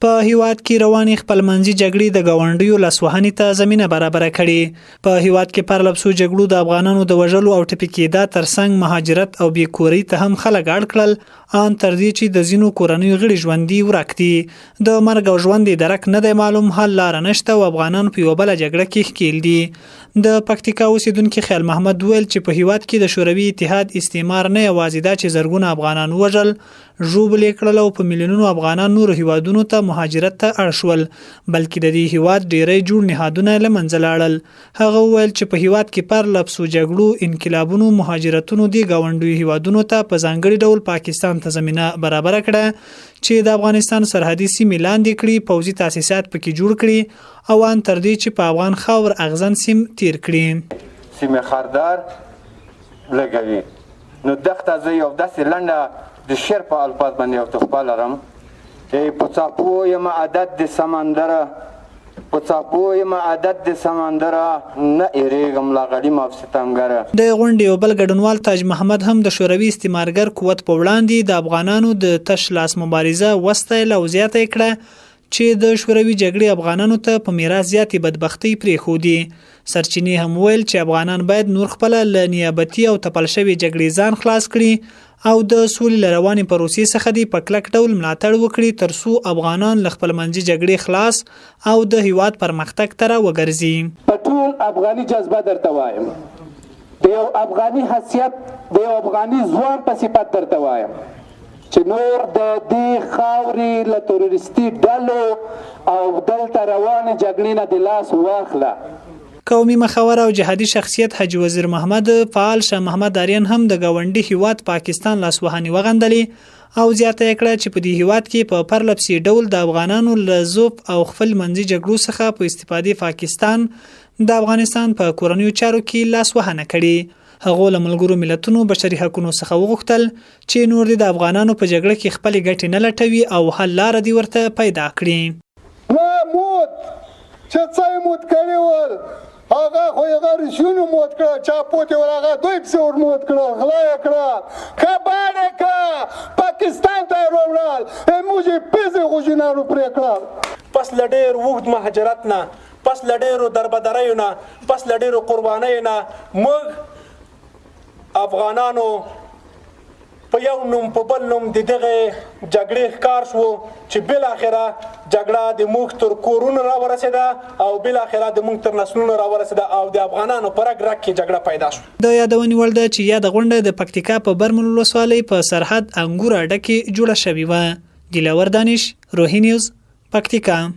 په هیواد کې روانې خپلمنځي جګړې د ګاونډیو لاسوهنې ته زمینه برابره کړې. په هیواد کې پرلپسو جګړو د افغانانو د وژلو او ټپي کېدا ترڅنګ مهاجرت او بیکوري ته هم خلک اړ کړل، ان تر دې چې د ځینو کورنیو غړي ژوندي ورک دي. د مرګ او ژوند درک نه دی معلوم، حل لار نشته او افغانان په یوه بله جګړه کې ښکیل دي. د پکتیکا اوسیدونکي خیال محمد ویل چې په هیواد کې د شوروي اتحاد استعمار نه یوازې دا چې زرګونه افغانان وژل، ژوبل یې کړل او په میلیونونو افغانان نورو هیوادونو ته مهاجرت ته اړ شول، بلکې د دې هیواد ډیری جوړ نهادونه له منځه لاړل. هغه وویل چې په هیواد کې پرلپسو جګړو، انقلابونو، مهاجرتونو د ګاونډیو هیوادونو ته په ځانګړي ډول پاکستان ته زمینه برابره کړه چې د افغانستان سرحدي سیمې لاندې کړي، پوځي تاسیسات پکې جوړ کړي او ان تر دې چې په افغان خاور اغزن سیم تیر کړي. سیمه خاردار لګوي نو دغه ځای یو داسې لنډه د شعر په الفاظ باندې یو تخپه لرم: په څاپو یم عادت د سمندره، په څاپو یم عادت د سمندره، نه ایریږم لا غړیم او ستمګره. د غونډې یو بل ګډونوال تاج محمد هم د شوروي استعمارګر قوت په وړاندې د افغانانو د تش لاس مبارزه وستایله او زیاته کړه چې د شوروي جګړې افغانانو ته په میراث زیاتې بدبختۍ پرېښودې. سرچینې هم ویل چې افغانان باید نور خپله له نیابتي او تپل شوې جګړې ځان خلاص کړي او د سولې له روانې پروسې څخه دې په کلک ډول ملاتړ وکړي ترڅو افغانان له خپلمنځي جګړې خلاص او د هیواد پرمختګ ته راوګرځي. په ټول افغاني جذبه درته وایم، د یو افغاني حیثیت، د یو افغاني ځوان په صفت درته وایم چې نور د دې خاورې له تروریستي ډلو او دلته روانې جګړې نه د لاس واخله. قومي مخور او جهادي شخصیت حاجي وزیر محمد فعال شاه محمد آریان هم د ګاونډي هیواد پاکستان لاسوهنې وغندلې او زیاته کړه چې په دې هیواد کې په پرلپسي ډول د افغانانو له ذوب او خپل منځي جګړو څخه په استفادې پاکستان د افغانستان په کورنیو چارو کې لاسوهنه کړي. هغه له ملګرو ملتونو بشري حقوقو څخه وغوښتل چې نور د افغانانو په جګړه کې خپل ګټې نه لټوي او حل لار دی ورته پیدا کړي. موت چې څای موت کړي ول هغه خو هغه رښتونی موت کړه، چا پوتې ور هغه دوی پسې ور موت کړه، غلا یې کړه، کباړ یې کړه، پاکستان ته یې وروړل، موږ یې پیسې غوژنارو پرې کړل. پس له ډېر اوږد مهاجرت نه، پس له ډېرو دربدریو نه، پس له ډېرو قربانیو نه موږ افغانانو په یو نوم په بل نوم د دغه جګړې ښکار شو چې بالاخره جګړه د موږ تر کورونو راورسېده او بالاخره د موږ تر نسلونو راورسېده او د افغانانو په رګ رګ کې جګړه پیدا شوه. د یادونې وړ ده چې یاده غونډه د پکتیکا په برمل ولسوالۍ په سرحد انګور اډه کې جوړه شوې وه. دلاور دانش، روهي نیوز، پکتیکا.